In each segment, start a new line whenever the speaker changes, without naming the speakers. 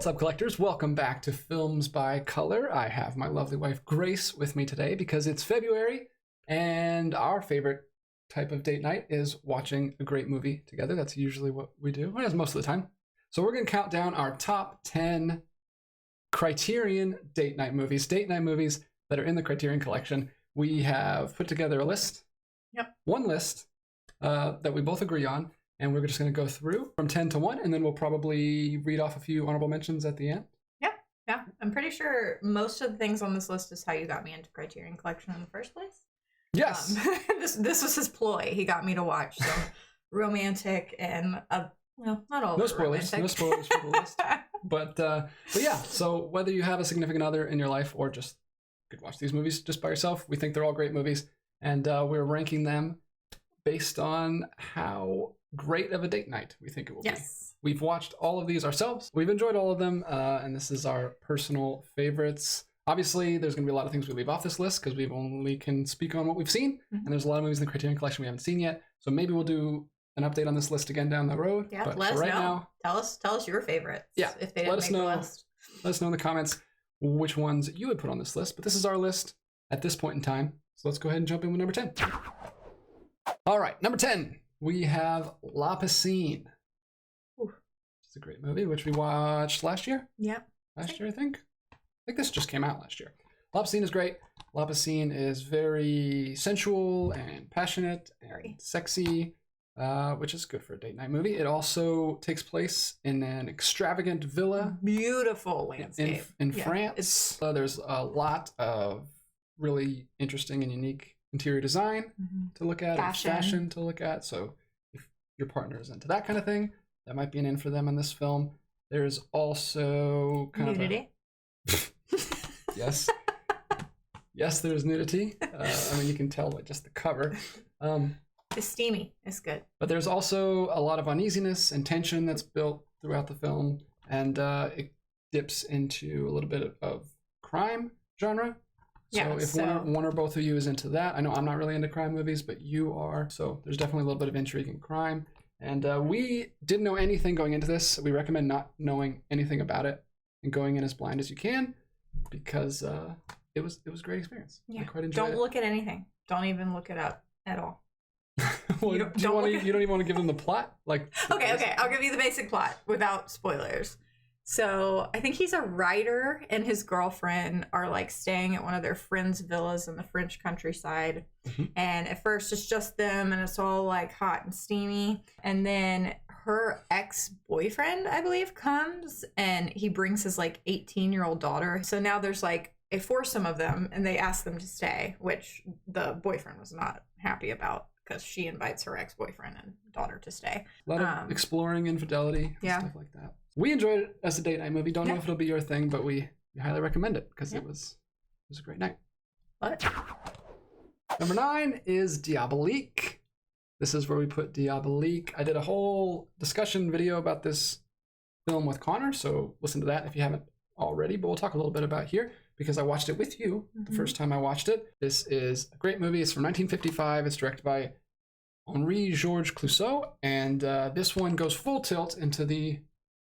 What's up, collectors? Welcome back to Films by Color. I have my lovely wife Grace with me today because it's February and our favorite type of date night is watching a great movie together. That's usually what we do. Well, that's most of the time. So we're going to count down our top 10 Criterion date night movies that are in the Criterion Collection. We have put together a list. One list that we both agree on. And we're just going to go through from 10 to 1, and then we'll probably read off a few honorable mentions at the end.
Yeah. I'm pretty sure most of the things on this list is how you got me into Criterion Collection in the first place.
Yes.
This was his ploy. He got me to watch some romantic and, not all
no spoilers.
romantic.
No spoilers for the list. But yeah, so whether you have a significant other in your life or just could watch these movies just by yourself, we think they're all great movies. And we're ranking them based on how great of a date night we think it will be. We've watched all of these ourselves. We've enjoyed all of them, and this is our personal favorites. Obviously, there's going to be a lot of things we leave off this list because we only can speak on what we've seen, and there's a lot of movies in the Criterion Collection we haven't seen yet. So maybe we'll do an update on this list again down the road.
Yeah,
but
let us
right
know.
Now,
tell us your favorites.
Yeah,
if they didn't make the list.
Let us know in the comments which ones you would put on this list. But this is our list at this point in time. So let's go ahead and jump in with number 10. All right, number 10. We have La Piscine. It's a great movie, which we watched last year.
Yeah.
Last year, I think this just came out last year. La Piscine is great. La Piscine is very sensual and passionate and sexy, which is good for a date night movie. It also takes place in an extravagant villa.
Beautiful landscape.
In France. There's a lot of really interesting and unique interior design to look at, fashion to look at. So if your partner is into that kind of thing, that might be an in for them in this film. There's also kind
nudity.
Yes. Yes, there's nudity. I mean, you can tell by just the cover.
It's steamy. It's good.
But there's also a lot of uneasiness and tension that's built throughout the film. And it dips into a little bit of crime genre. So if one or both of you is into that, I know I'm not really into crime movies, but you are. So there's definitely a little bit of intrigue and crime. And we didn't know anything going into this. We recommend not knowing anything about it and going in as blind as you can because it was a great experience.
Yeah.
I quite enjoyed it.
Don't look at anything. Don't even look it up at all.
Well, you don't even want to give them the plot?
Okay. I'll give you the basic plot without spoilers. So I think he's a writer and his girlfriend are like staying at one of their friends' villas in the French countryside. And at first it's just them and it's all like hot and steamy. And then her ex-boyfriend, I believe, comes and he brings his like 18-year-old daughter. So now there's like a foursome of them and they ask them to stay, which the boyfriend was not happy about because she invites her ex-boyfriend and daughter to stay.
A lot of exploring infidelity and stuff like that. We enjoyed it as a date night movie. Don't know if it'll be your thing, but we highly recommend it because it was a great night. Number 9 is Diabolique. This is where we put Diabolique. I did a whole discussion video about this film with Connor, so listen to that if you haven't already. But we'll talk a little bit about here because I watched it with you the first time I watched it. This is a great movie. It's from 1955. It's directed by Henri-Georges Clouzot, and this one goes full tilt into the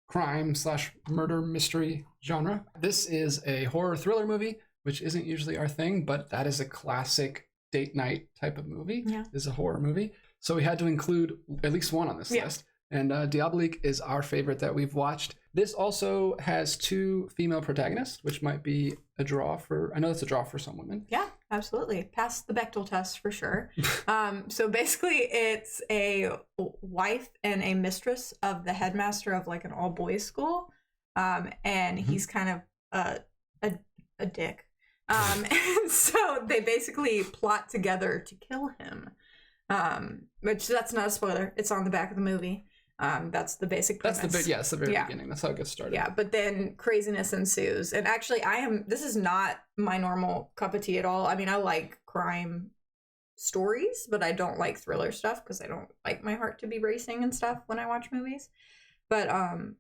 crime/murder mystery genre. This is a horror thriller movie, which isn't usually our thing, but that is a classic date night type of movie. Is a horror movie. So we had to include at least one on this list. And Diabolique is our favorite that we've watched. This also has 2 female protagonists, which might be a draw for, I know that's a draw for some women.
Yeah, absolutely. Pass the Bechdel test for sure. So basically it's a wife and a mistress of the headmaster of like an all boys school. And he's kind of a dick. And so they basically plot together to kill him. Which that's not a spoiler. It's on the back of the movie. That's the basic premise.
That's the very beginning. That's how it gets started.
Yeah, but then craziness ensues. And actually, this is not my normal cup of tea at all. I mean, I like crime stories, but I don't like thriller stuff because I don't like my heart to be racing and stuff when I watch movies. But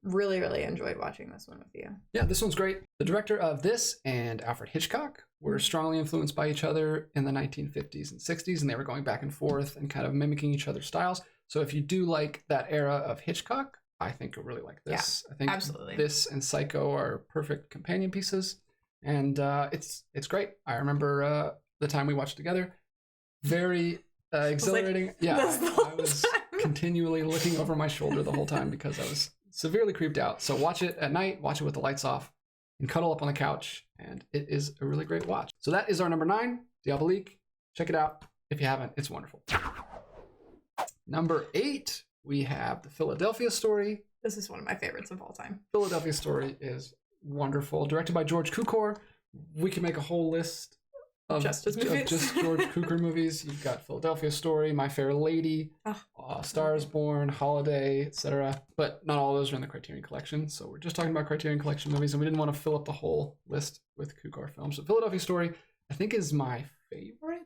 really, really enjoyed watching this one with you.
Yeah, this one's great. The director of this and Alfred Hitchcock were strongly influenced by each other in the 1950s and 60s, and they were going back and forth and kind of mimicking each other's styles. So if you do like that era of Hitchcock, I think you'll really like this.
Yeah,
I think
absolutely.
this and Psycho are perfect companion pieces, and it's great. I remember the time we watched together. Very exhilarating.
Like,
yeah, I was continually looking over my shoulder the whole time because I was severely creeped out. So watch it at night, watch it with the lights off, and cuddle up on the couch, and it is a really great watch. So that is our number 9, Diabolique. Check it out if you haven't. It's wonderful. Number 8, we have The Philadelphia Story.
This is one of my favorites of all time.
Philadelphia Story is wonderful. Directed by George Cukor. We can make a whole list of just George Cukor movies. You've got Philadelphia Story, My Fair Lady, Stars Born, Holiday, etc. But not all of those are in the Criterion Collection. So we're just talking about Criterion Collection movies, and we didn't want to fill up the whole list with Cukor films. So Philadelphia Story, I think, is my favorite.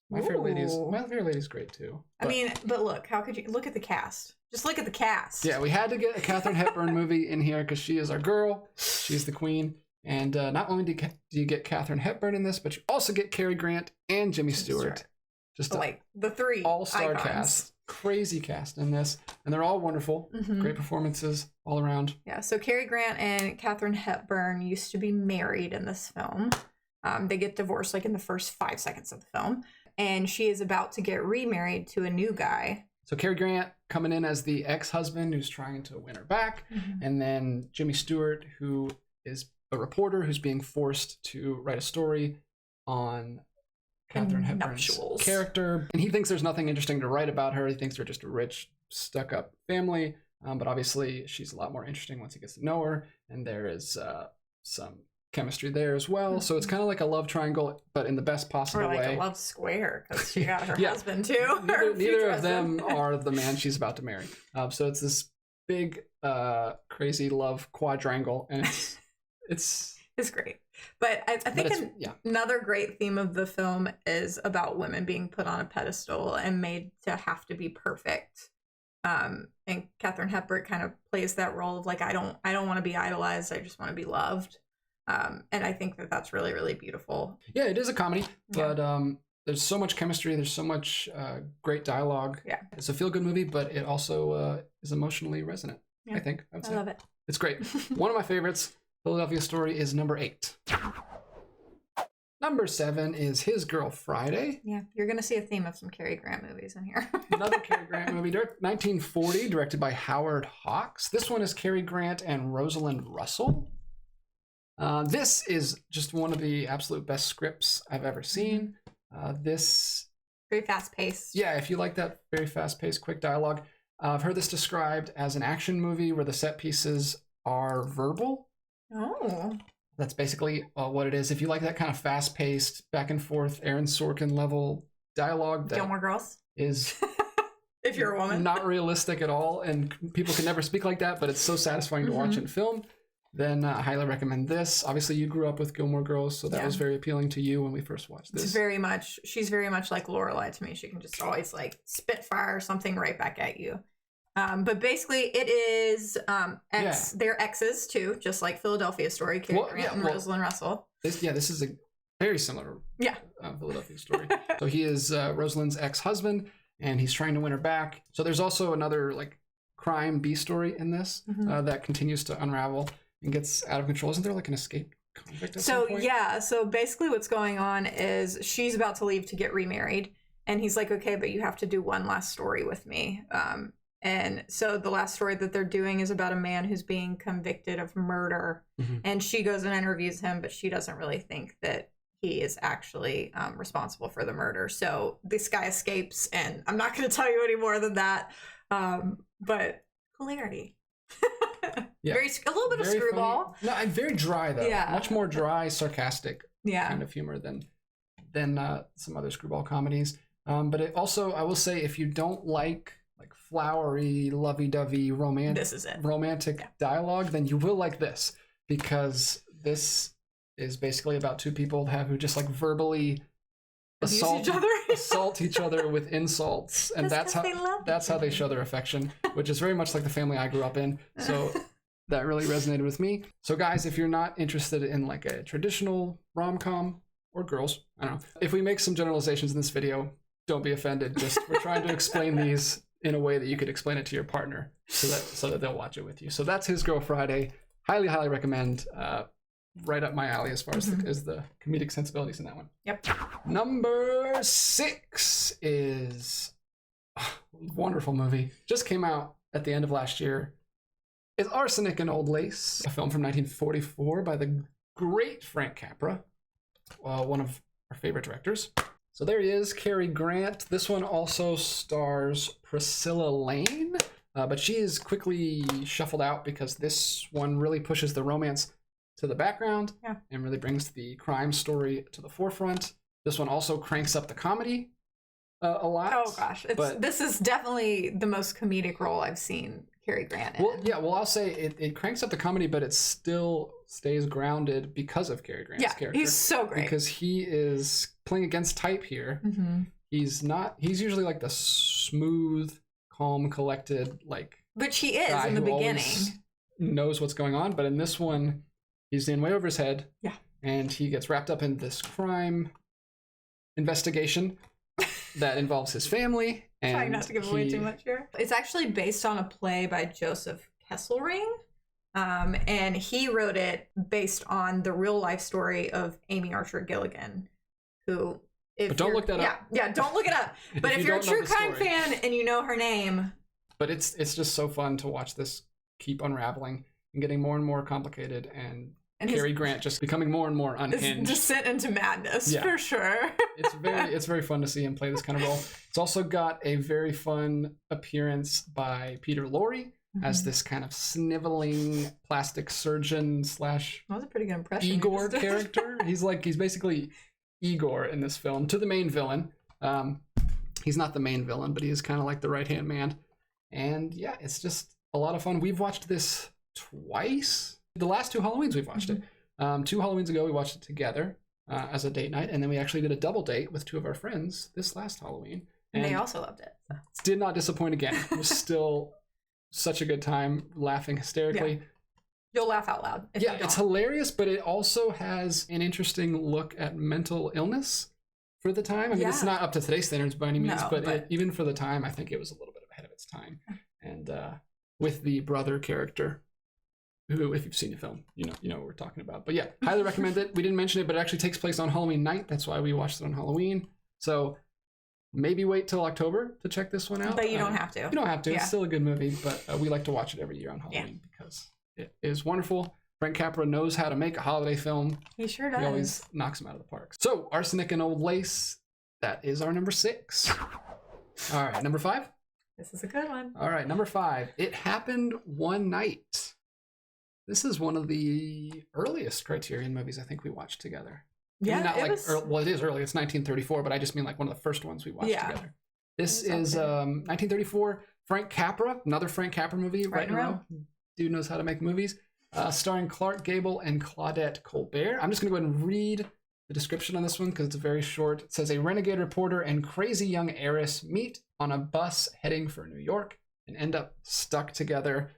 My Fair Lady is great too.
But look, how could you look at the cast? Just look at the cast.
Yeah, we had to get a Katharine Hepburn movie in here because she is our girl. She's the queen. And not only do you get Katharine Hepburn in this, but you also get Cary Grant and Jimmy Stewart. Just
like the 3
all-star
icons.
cast. Crazy cast in this. And they're all wonderful. Mm-hmm. Great performances all around.
Yeah, so Cary Grant and Katharine Hepburn used to be married in this film. They get divorced like in the first 5 seconds of the film. And she is about to get remarried to a new guy.
So Cary Grant coming in as the ex-husband who's trying to win her back. Mm-hmm. And then Jimmy Stewart, who is a reporter who's being forced to write a story on Katharine Hepburn's character. And he thinks there's nothing interesting to write about her. He thinks they're just a rich, stuck-up family. But obviously, she's a lot more interesting once he gets to know her. And there is some chemistry there as well. So it's kind of like a love triangle, but in the best possible way.
Or like a love square, because she got her husband too.
Neither of them are the man she's about to marry. So it's this big, crazy love quadrangle, and it's great.
But I think another great theme of the film is about women being put on a pedestal and made to have to be perfect. And Katharine Hepburn kind of plays that role of like, I don't want to be idolized. I just want to be loved. And I think that that's really, really beautiful.
Yeah, it is a comedy, but there's so much chemistry. There's so much great dialogue.
Yeah.
It's a feel-good movie, but it also is emotionally resonant, I think. I
love it.
It's great. One of my favorites, Philadelphia Story, is number 8. Number 7 is His Girl Friday.
Yeah, you're going to see a theme of some Cary Grant movies in here.
Another Cary Grant movie, 1940, directed by Howard Hawks. This one is Cary Grant and Rosalind Russell. This is just one of the absolute best scripts I've ever seen. This
very fast-paced.
Yeah, if you like that very fast-paced, quick dialogue. I've heard this described as an action movie where the set pieces are verbal.
Oh.
That's basically what it is. If you like that kind of fast-paced, back and forth, Aaron Sorkin level dialogue, that
Gilmore Girls
is
if you're a woman,
not realistic at all, and people can never speak like that, but it's so satisfying to watch in film. Then I highly recommend this. Obviously, you grew up with Gilmore Girls, so that was very appealing to you when we first watched this.
She's very much like Lorelai to me. She can just always like spitfire something right back at you. But basically, it is they're exes too, just like Philadelphia Story, Cary Grant and Rosalind Russell.
This is a very similar Philadelphia Story. So he is Rosalind's ex-husband, and he's trying to win her back. So there's also another like crime B story in this that continues to unravel and gets out of control. Isn't there like an escaped convict at some point?
So basically what's going on is she's about to leave to get remarried, and he's like, okay, but you have to do one last story with me. And so the last story that they're doing is about a man who's being convicted of murder, and she goes and interviews him, but she doesn't really think that he is actually responsible for the murder. So this guy escapes, and I'm not going to tell you any more than that, but hilarity.
Yeah.
A little bit of screwball.
Funny. No, very dry though. Yeah. Much more dry, sarcastic kind of humor than some other screwball comedies. But it also, I will say, if you don't like flowery, lovey-dovey, romantic dialogue, then you will like this, because this is basically about two people who just like verbally assault each other with insults, and that's how they show their affection, which is very much like the family I grew up in. So that really resonated with me. So guys, if you're not interested in like a traditional rom-com, or girls, I don't know, if we make some generalizations in this video, don't be offended. Just we're trying to explain these in a way that you could explain it to your partner so that they'll watch it with you. So that's His Girl Friday. Highly, highly recommend. Right up my alley as far as the comedic sensibilities in that one.
Yep.
Number 6 is a wonderful movie. Just came out at the end of last year. It's Arsenic and Old Lace, a film from 1944 by the great Frank Capra, one of our favorite directors. So there he is, Cary Grant. This one also stars Priscilla Lane, but she is quickly shuffled out because this one really pushes the romance to the background and really brings the crime story to the forefront. This one also cranks up the comedy a lot.
Oh gosh, this is definitely the most comedic role I've seen Cary Grant in.
Well, I'll say it cranks up the comedy, but it still stays grounded because of Cary Grant's character.
He's so great.
Because he is playing against type here. Mm-hmm. He's usually like the smooth, calm, collected,
which he is in the beginning.
Knows what's going on, but in this one, he's in way over his head. Yeah. And he gets wrapped up in this crime investigation that involves his family. And
trying not to give away too much here. It's actually based on a play by Joseph Kesselring. And he wrote it based on the real life story of Amy Archer Gilligan, who...
But don't look that up.
Yeah, don't look it up. But if you're a true crime fan and you know her name...
But it's just so fun to watch this keep unraveling and getting more and more complicated, and Cary Grant just becoming more and more unhinged.
Descent into madness, for sure.
It's very fun to see him play this kind of role. It's also got a very fun appearance by Peter Lorre as this kind of sniveling plastic surgeon /
that was a pretty good impression.
Igor character. He's basically Igor in this film to the main villain. He's not the main villain, but he is kind of like the right-hand man. And yeah, it's just a lot of fun. We've watched this twice. The last 2 Halloweens we've watched it. 2 Halloweens ago we watched it together as a date night, and then we actually did a double date with 2 of our friends this last Halloween.
And they also loved it. So.
Did not disappoint again. It was still such a good time, laughing hysterically.
Yeah. You'll laugh out loud.
It's hilarious, but it also has an interesting look at mental illness for the time. I mean, it's not up to today's standards by any means, but even for the time, I think it was a little bit ahead of its time. And with the brother character, who, if you've seen the film, you know what we're talking about. But yeah, highly recommend it. We didn't mention it, but it actually takes place on Halloween night. That's why we watched it on Halloween. So maybe wait till October to check this one out.
But you don't have to.
You don't have to. Yeah. It's still a good movie, but we like to watch it every year on Halloween because it is wonderful. Frank Capra knows how to make a holiday film.
He sure does.
He always knocks them out of the park. So, Arsenic and Old Lace, that is our number 6. All right, number 5?
This is a good one.
All right, number 5. It Happened One Night. This is one of the earliest Criterion movies I think we watched together.
Yeah,
not it is early. It's 1934, but I just mean like one of the first ones we watched together. This is 1934. Frank Capra, another Frank Capra movie. Right in a row. Dude knows how to make movies. Starring Clark Gable and Claudette Colbert. I'm just going to go ahead and read the description on this one because it's very short. It says, a renegade reporter and crazy young heiress meet on a bus heading for New York and end up stuck together.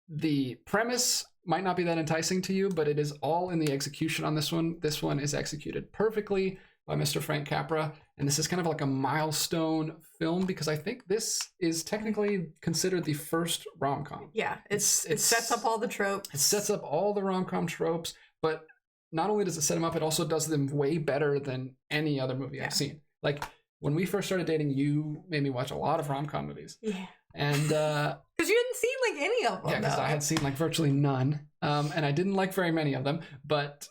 The premise might not be that enticing to you, but it is all in the execution on this one. This one is executed perfectly by Mr. Frank Capra, and this is kind of like a milestone film because I think this is technically considered the first rom-com.
Yeah, it sets up all the tropes.
It sets up all the rom-com tropes, but not only does it set them up, it also does them way better than any other movie I've seen. Like, when we first started dating, you made me watch a lot of rom-com movies. Yeah. And
because you hadn't seen like any of them.
Yeah, because I had seen like virtually none, and I didn't like very many of them. But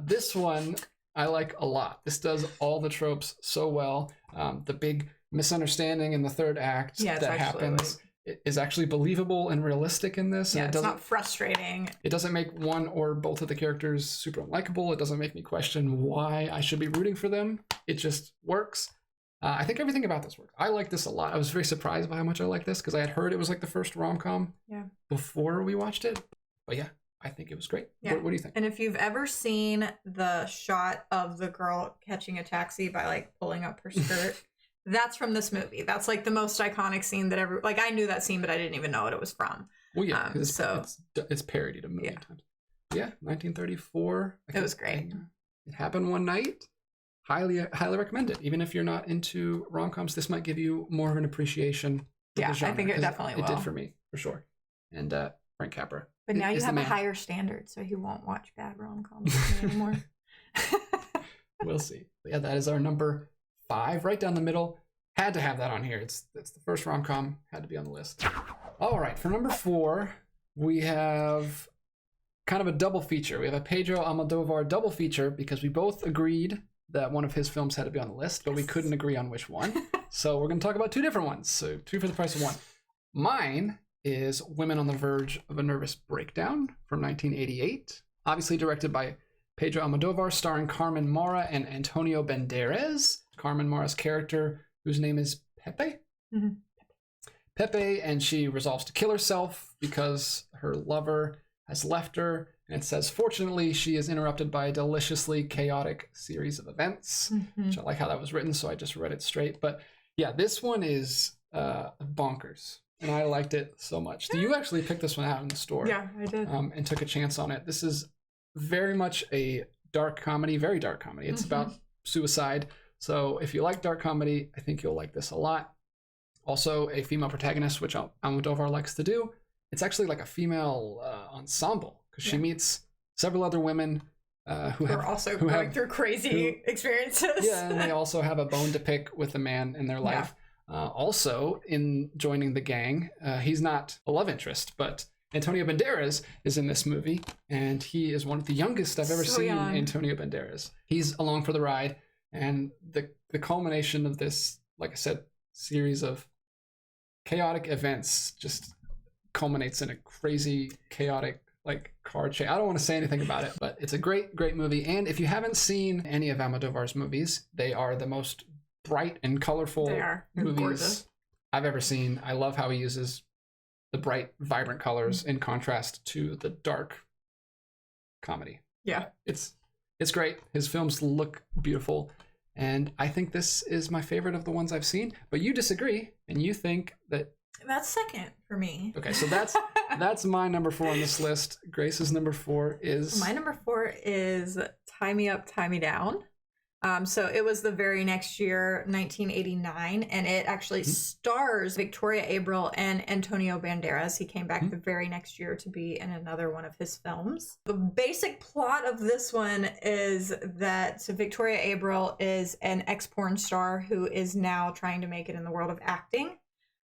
this one I like a lot. This does all the tropes so well. The big misunderstanding in the third act that happens is actually believable and realistic in this.
Yeah,
and
it's not frustrating.
It doesn't make one or both of the characters super unlikable. It doesn't make me question why I should be rooting for them. It just works. I think everything about this works. I like this a lot. I was very surprised by how much I like this because I had heard it was like the first rom-com before we watched it. But yeah, I think it was great. Yeah. What do you think?
And if you've ever seen the shot of the girl catching a taxi by like pulling up her skirt, that's from this movie. That's like the most iconic scene that ever, like I knew that scene, but I didn't even know what it was from.
Well, yeah, it's parodied a million times. Yeah, 1934.
It was great.
It Happened One Night. Highly recommend it. Even if you're not into rom-coms, this might give you more of an appreciation
Yeah,
the genre,
I think it
'cause
definitely will.
It did for me, for sure. And Frank Capra.
But now you
is the
have a
man.
higher standard, so you won't watch bad rom-coms with me anymore.
We'll see. But yeah, that is our number 5, right down the middle. Had to have that on here. It's the first rom-com, had to be on the list. All right, for number 4, we have kind of a double feature. We have a Pedro Almodovar double feature because we both agreed that one of his films had to be on the list, but we couldn't agree on which one. So we're going to talk about 2 different ones. So 2 for the price of 1. Mine is Women on the Verge of a Nervous Breakdown from 1988, obviously directed by Pedro Almodovar, starring Carmen Maura and Antonio Banderas. Carmen Maura's character, whose name is Pepe.
Mm-hmm.
Pepe, and she resolves to kill herself because her lover has left her. And it says, fortunately, she is interrupted by a deliciously chaotic series of events, which I like how that was written, so I just read it straight. But yeah, this one is bonkers. And I liked it so much. You actually picked this one out in the store.
Yeah, I did.
And took a chance on it. This is very much a dark comedy, very dark comedy. It's about suicide. So if you like dark comedy, I think you'll like this a lot. Also a female protagonist, which Almodovar likes to do. It's actually like a female ensemble because she meets several other women who are
also going through crazy experiences.
Yeah, and they also have a bone to pick with a man in their life. Also, in joining the gang, he's not a love interest, but Antonio Banderas is in this movie, and he is one of the youngest I've ever seen. Antonio Banderas. He's along for the ride, and the culmination of this, like I said, series of chaotic events just culminates in a crazy, chaotic, like, car chase. I don't want to say anything about it, but it's a great, great movie. And if you haven't seen any of Almodovar's movies, they are the most bright and colorful movies gorgeous. I've ever seen. I love how he uses the bright, vibrant colors in contrast to the dark comedy.
Yeah.
It's great. His films look beautiful. And I think this is my favorite of the ones I've seen. But you disagree, and you think that...
That's second for me.
Okay, so that's my number 4 on this list. Grace's number 4 is...
My number 4 is Tie Me Up, Tie Me Down. So it was the very next year, 1989, and it actually stars Victoria Abril and Antonio Banderas. He came back the very next year to be in another one of his films. The basic plot of this one is that Victoria Abril is an ex-porn star who is now trying to make it in the world of acting.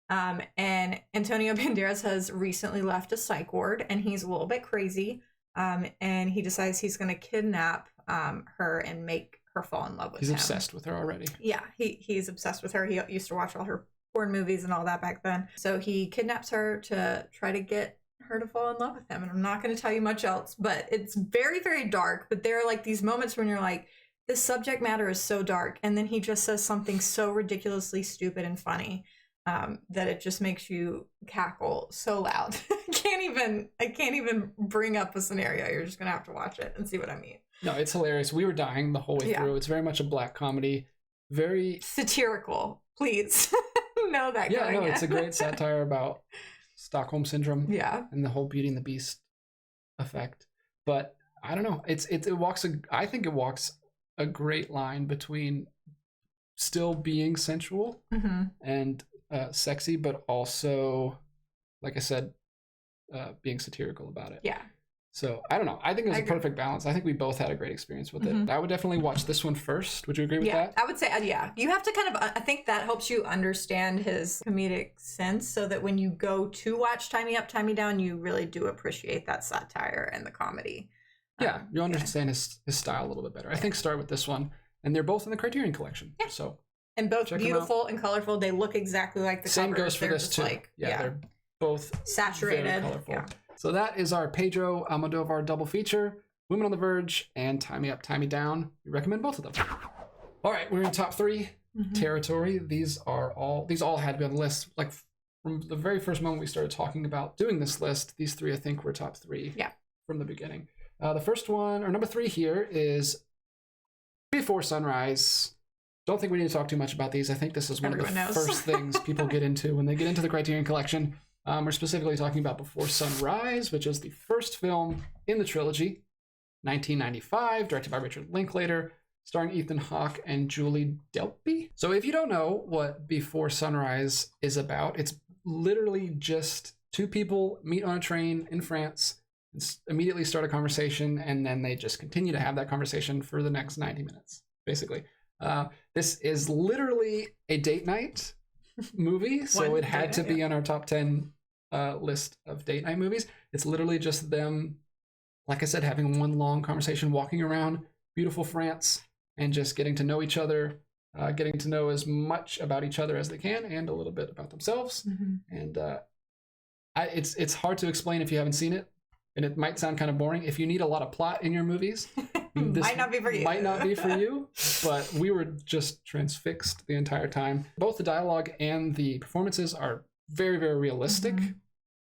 And Antonio Banderas has recently left a psych ward, and he's a little bit crazy. And he decides he's going to kidnap her and make her fall in love with him.
He's obsessed with her already.
Yeah, he's obsessed with her. He used to watch all her porn movies and all that back then. So he kidnaps her to try to get her to fall in love with him. And I'm not going to tell you much else, but it's very, very dark. But there are like these moments when you're like, this subject matter is so dark. And then he just says something so ridiculously stupid and funny that it just makes you cackle so loud. I can't even bring up a scenario. You're just going to have to watch it and see what I mean.
No, it's hilarious. We were dying the whole way through. It's very much a black comedy. Very
satirical. Please know that.
Yeah, no, it's a great satire about Stockholm syndrome.
Yeah,
and the whole Beauty and the Beast effect. But I don't know. I think it walks a great line between still being sensual and sexy, but also, like I said, being satirical about it.
Yeah.
So I don't know. I think it was a perfect balance. I think we both had a great experience with it. I would definitely watch this one first. Would you agree with that?
I would say, yeah. You have to kind of, I think that helps you understand his comedic sense so that when you go to watch Tie Me Up, Tie Me Down, you really do appreciate that satire and the comedy.
Yeah, you understand his style a little bit better. I think start with this one. And they're both in the Criterion Collection. Yeah. So,
and both beautiful and colorful. They look exactly like the
Same
covers.
Goes for this too.
Like,
they're both
saturated.
Very colorful.
Yeah.
So that is our Pedro Almodovar double feature, Women on the Verge and Tie Me Up, Tie Me Down. We recommend both of them. All right, we're in top 3 territory. These all had to be on the list. Like from the very first moment we started talking about doing this list, these 3 I think were top 3 from the beginning. The first one, or number 3 here, is Before Sunrise. Don't think we need to talk too much about these. I think this is one of the first things people get into when they get into the Criterion Collection. We're specifically talking about Before Sunrise, which is the first film in the trilogy, 1995, directed by Richard Linklater, starring Ethan Hawke and Julie Delpy. So if you don't know what Before Sunrise is about, it's literally just two people meet on a train in France, immediately start a conversation, and then they just continue to have that conversation for the next 90 minutes, basically. This is literally a date night movie, so it had to be on our top 10 list of date night movies. It's literally just them, like I said, having one long conversation, walking around beautiful France, and just getting to know each other, getting to know as much about each other as they can, and a little bit about themselves. And it's hard to explain if you haven't seen it, and it might sound kind of boring. If you need a lot of plot in your movies, this
might not be for you.
Might not be for you, but we were just transfixed the entire time. Both the dialogue and the performances are very, very realistic.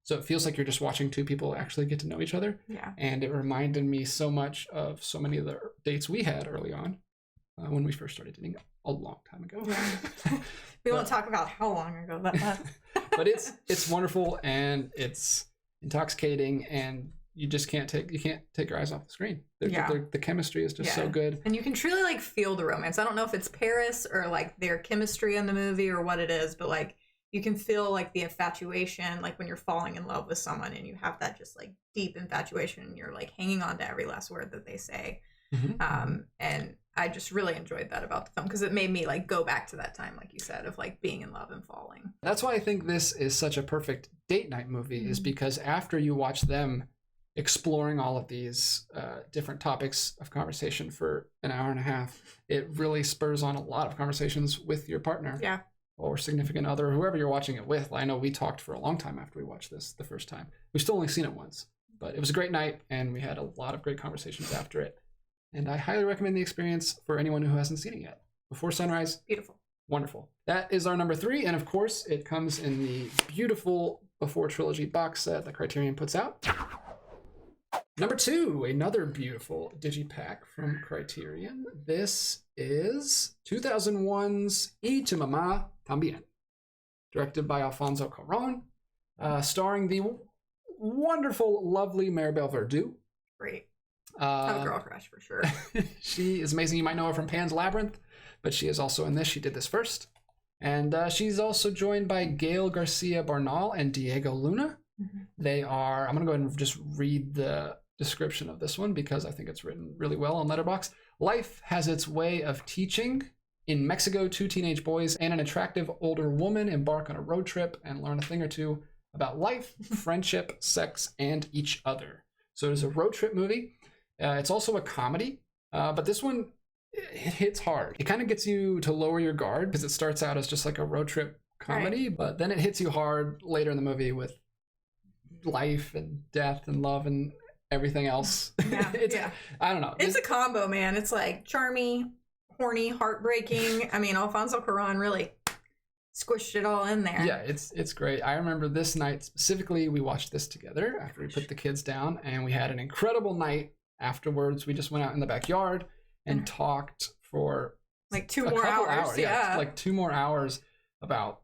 So it feels like you're just watching two people actually get to know each other.
Yeah.
And it reminded me so much of so many of the dates we had early on when we first started dating a long time ago.
Yeah. We won't talk about how long ago that was.
But it's wonderful, and it's intoxicating, and you just can't take your eyes off the screen. The chemistry is just so good. And
you can truly like feel the romance. I don't know if it's Paris or like their chemistry in the movie or what it is, but like you can feel like the infatuation, like when you're falling in love with someone and you have that just like deep infatuation and you're like hanging on to every last word that they say. And I just really enjoyed that about the film because it made me like go back to that time, like you said, of like being in love and falling.
That's why I think this is such a perfect date night movie, is because after you watch them exploring all of these different topics of conversation for an hour and a half, it really spurs on a lot of conversations with your partner.
Yeah.
Or significant other, or whoever you're watching it with. I know we talked for a long time after we watched this the first time. We've still only seen it once, but it was a great night, and we had a lot of great conversations after it. And I highly recommend the experience for anyone who hasn't seen it yet. Before Sunrise.
Beautiful.
Wonderful. That is our number 3, and of course, it comes in the beautiful Before Trilogy box set that Criterion puts out. Number 2, another beautiful digipack from Criterion. This is 2001's Y Tu Mamá También, directed by Alfonso Cuarón, starring the wonderful, lovely Maribel Verdú.
Great. Have a girl crush for sure.
She is amazing. You might know her from Pan's Labyrinth, but she is also in this. She did this first. And she's also joined by Gael Garcia Bernal and Diego Luna. They are, I'm going to go ahead and just read the description of this one because I think it's written really well on Letterboxd. Life has its way of teaching. In Mexico, 2 teenage boys and an attractive older woman embark on a road trip and learn a thing or two about life, friendship, sex, and each other. So it is a road trip movie. It's also a comedy, but this one, it hits hard. It kind of gets you to lower your guard because it starts out as just like a road trip comedy, but then it hits you hard later in the movie with life and death and love and everything else. I don't know.
It's a combo, man. It's like charmy, horny, heartbreaking. I mean, Alfonso Cuarón really squished it all in there.
Yeah, it's great. I remember this night specifically, we watched this together after we put the kids down, and we had an incredible night afterwards. We just went out in the backyard and talked for
like 2 more hours. Yeah,
like 2 more hours about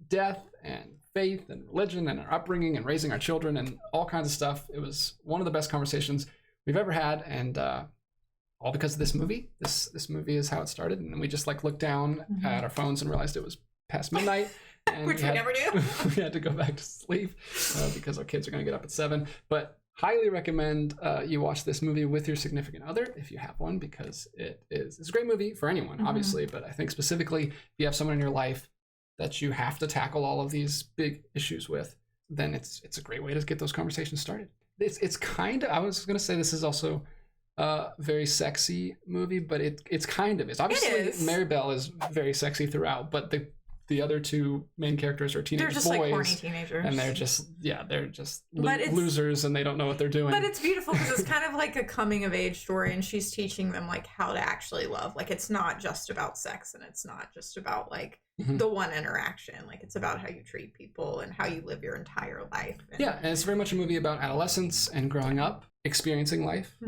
death and faith and religion and our upbringing and raising our children and all kinds of stuff. It was one of the best conversations we've ever had, and all because of this movie. This movie is how it started, and we just like looked down at our phones and realized it was past midnight. And
Which we never do.
We had to go back to sleep because our kids are going to get up at 7. But highly recommend you watch this movie with your significant other if you have one, because it's a great movie for anyone, obviously. But I think specifically if you have someone in your life that you have to tackle all of these big issues with, then it's a great way to get those conversations started. It's kind of, I was going to say this is also a very sexy movie, but it's kind of is. Obviously, Maribel is very sexy throughout, but the other 2 main characters are teenage boys.
They're just like horny teenagers.
And they're just losers, and they don't know what they're doing.
But it's beautiful because it's kind of like a coming of age story, and she's teaching them like how to actually love. Like it's not just about sex, and it's not just about like the one interaction. Like it's about how you treat people and how you live your entire life.
And it's very much a movie about adolescence and growing up, experiencing life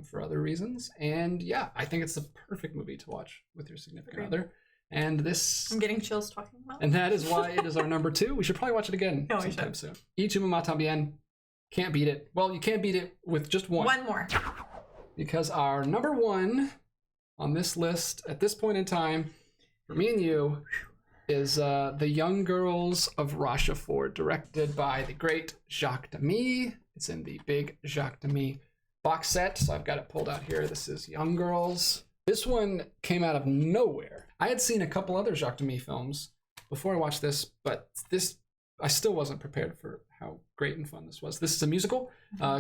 for other reasons. And yeah, I think it's the perfect movie to watch with your significant other. And this,
I'm getting chills talking about it.
And that is why it is our number 2. We should probably watch it again sometime soon. Y Tu Mamá También. Can't beat it. Well, you can't beat it with just one.
One more.
Because our number 1 on this list at this point in time, for me and you, is The Young Girls of Rochefort, directed by the great Jacques Demy. It's in the big Jacques Demy box set, so I've got it pulled out here. This is Young Girls. This one came out of nowhere. I had seen a couple other Jacques Demy films before I watched this, but this, I still wasn't prepared for how great and fun this was. This is a musical,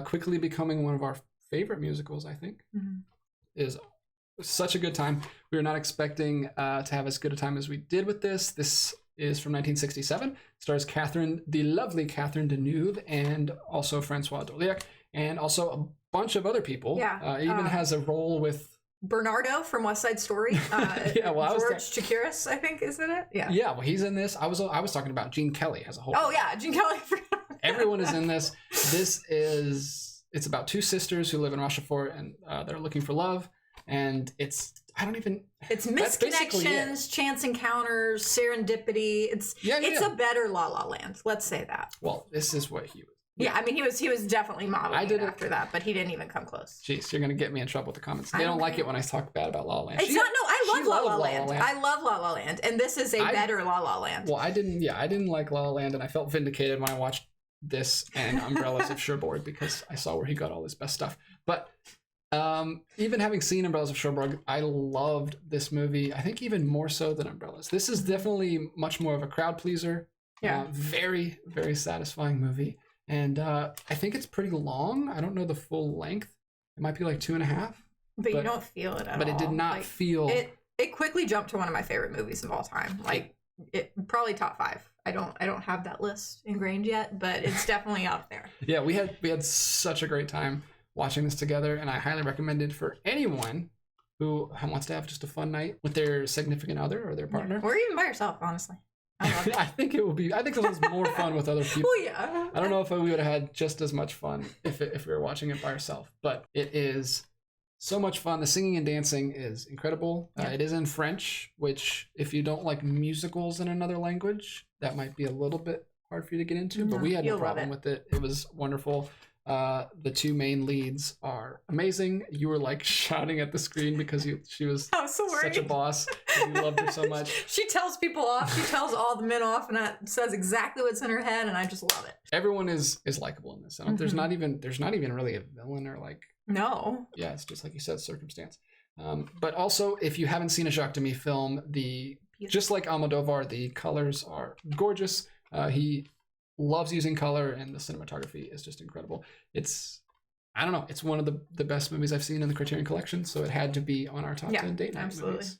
quickly becoming one of our favorite musicals, I think. Is such a good time. We were not expecting to have as good a time as we did with this. This is from 1967. Stars the lovely Catherine Deneuve, and also Francois Doliac, and also a bunch of other people.
Yeah.
It even has a role with
Bernardo from West Side Story.
Yeah, well,
George Chakiris, I think, isn't it? Yeah.
Yeah, well, he's in this. I was talking about Gene Kelly as a whole.
Oh yeah, Gene Kelly.
Everyone is in this. It's about two sisters who live in Rochefort, and they're looking for love. And it's
misconnections, chance encounters, serendipity. It's a better La La Land. Let's say that.
Well, this is what he was.
Yeah, I mean, he was definitely modeling after that, but he didn't even come close.
Jeez, you're gonna get me in trouble with the comments. They don't like it when I talk bad about La La Land.
I love La La Land. I love La La Land, and this is a better La La Land.
Well, I didn't like La La Land, and I felt vindicated when I watched this and Umbrellas of Cherbourg, because I saw where he got all his best stuff. But even having seen Umbrellas of Cherbourg, I loved this movie. I think even more so than Umbrellas. This is definitely much more of a crowd pleaser. Yeah. Very, very satisfying movie. And I think it's pretty long. I don't know the full length. It might be like 2.5.
But you don't feel it at all.
But it did not feel...
It quickly jumped to one of my favorite movies of all time. Like, it probably top 5. I don't have that list ingrained yet, but it's definitely up there.
Yeah, we had such a great time watching this together, and I highly recommend it for anyone who wants to have just a fun night with their significant other or their partner.
Or even by yourself, honestly. I love it.
I think this was more fun with other people.
Well, yeah.
I don't know if we would have had just as much fun if we were watching it by ourselves, but it is so much fun. The singing and dancing is incredible. Yeah. It is in French, which if you don't like musicals in another language, that might be a little bit hard for you to get into, but we had no problem with it. It was wonderful. The two main leads are amazing. You were like shouting at the screen because she was such a boss. You loved her so much.
She tells people off. She tells all the men off, and that says exactly what's in her head, and I just love it. Everyone is likable in this. There's not even really a villain or like. No. Yeah, it's just like you said, circumstance. But also, if you haven't seen a Jacques Demy film, just like Almodovar, the colors are gorgeous. He loves using color, and the cinematography is just incredible. It's one of the best movies I've seen in the Criterion Collection, so it had to be on our top 10 date night movies.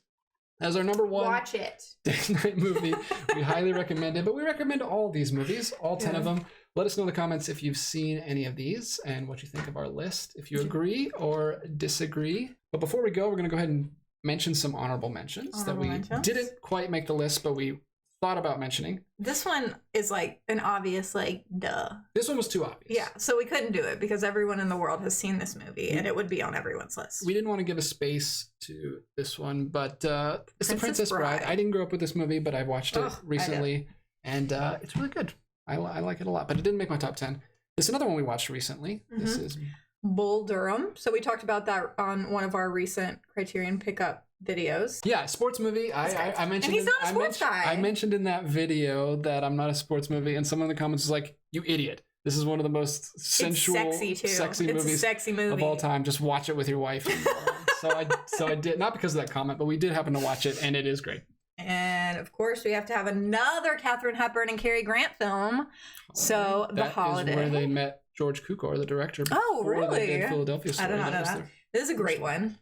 As our number 1 watch it
date night movie, we highly recommend it, but we recommend all these movies, all 10 of them. Let us know in the comments if you've seen any of these and what you think of our list, if you agree or disagree. But before we go, we're going to go ahead and mention some honorable mentions that we didn't quite make the list, but we thought about mentioning.
This one is like an obvious, like, duh.
This one was too obvious.
Yeah, so we couldn't do it because everyone in the world has seen this movie, and it would be on everyone's list.
We didn't want to give a space to this one, but it's The Princess Bride. I didn't grow up with this movie, but I've watched it recently, and it's really good. I like it a lot, but it didn't make my top 10. There's another one we watched recently. This is
Bull Durham. So we talked about that on one of our recent Criterion pickup videos.
Yeah, sports movie. I mentioned. And
he's not a sports guy.
I mentioned in that video that I'm not a sports movie, and someone in the comments was like, "You idiot! This is one of the most sensual, sexy movies of all time. Just watch it with your wife." And, so I did, not because of that comment, but we did happen to watch it, and it is great.
And of course, we have to have another Katharine Hepburn and Cary Grant film. So The Holiday.
That is where they met George Cukor, the director.
Oh, really?
They did Philadelphia Story.
I did not know that. This is a great one.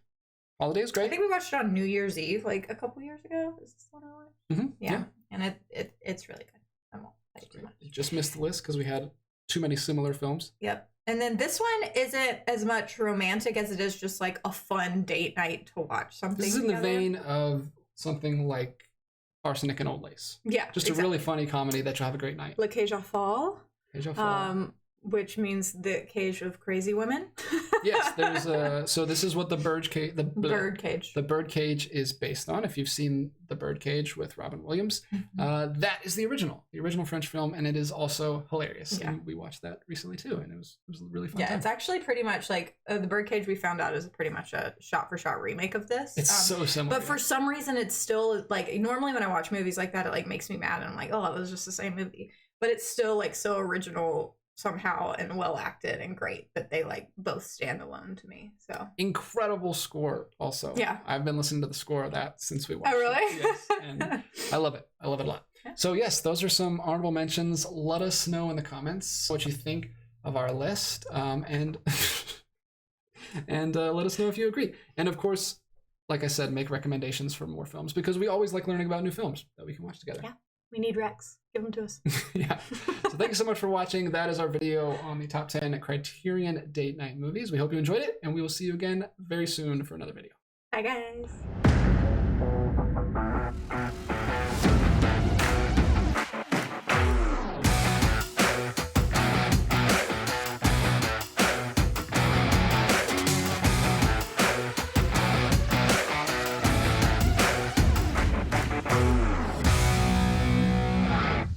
Holiday is great.
I think we watched it on New Year's Eve, like a couple years ago. Is this one I watched? Yeah, and it's really good. I won't say too much.
It just missed the list because we had too many similar films.
Yep. And then this one isn't as much romantic as it is just like a fun date night to watch something.
This is in the vein of something like Arsenic and Old Lace.
Yeah,
just a really funny comedy that you'll have a great night.
Le Cage aux Folles. which means the cage of crazy women.
Yes, there's a. So this is what the Birdcage is based on. If you've seen the Birdcage with Robin Williams, that is the original French film, and it is also hilarious.
Yeah.
And we watched that recently too, and it was really fun.
Yeah,
time.
it's actually pretty much like the Birdcage. We found out is pretty much a shot-for-shot remake of this.
It's so similar.
But for some reason, it's still like normally when I watch movies like that, it like makes me mad, and I'm like, oh, it was just the same movie. But it's still like so original somehow and well acted and great that they like both stand alone to me. So
incredible score also.
Yeah,
I've been listening to the score of that since we watched
it.
It. Yes, and I love it a lot. Yeah. So yes, those are some honorable mentions. Let us know in the comments what you think of our list, and let us know if you agree, and of course, like I said, make recommendations for more films because we always like learning about new films that we can watch together.
Yeah, we need recs. Give them to us.
Yeah. So thank you so much for watching. That is our video on the top 10 Criterion date night movies. We hope you enjoyed it, and we will see you again very soon for another video.
Bye, guys.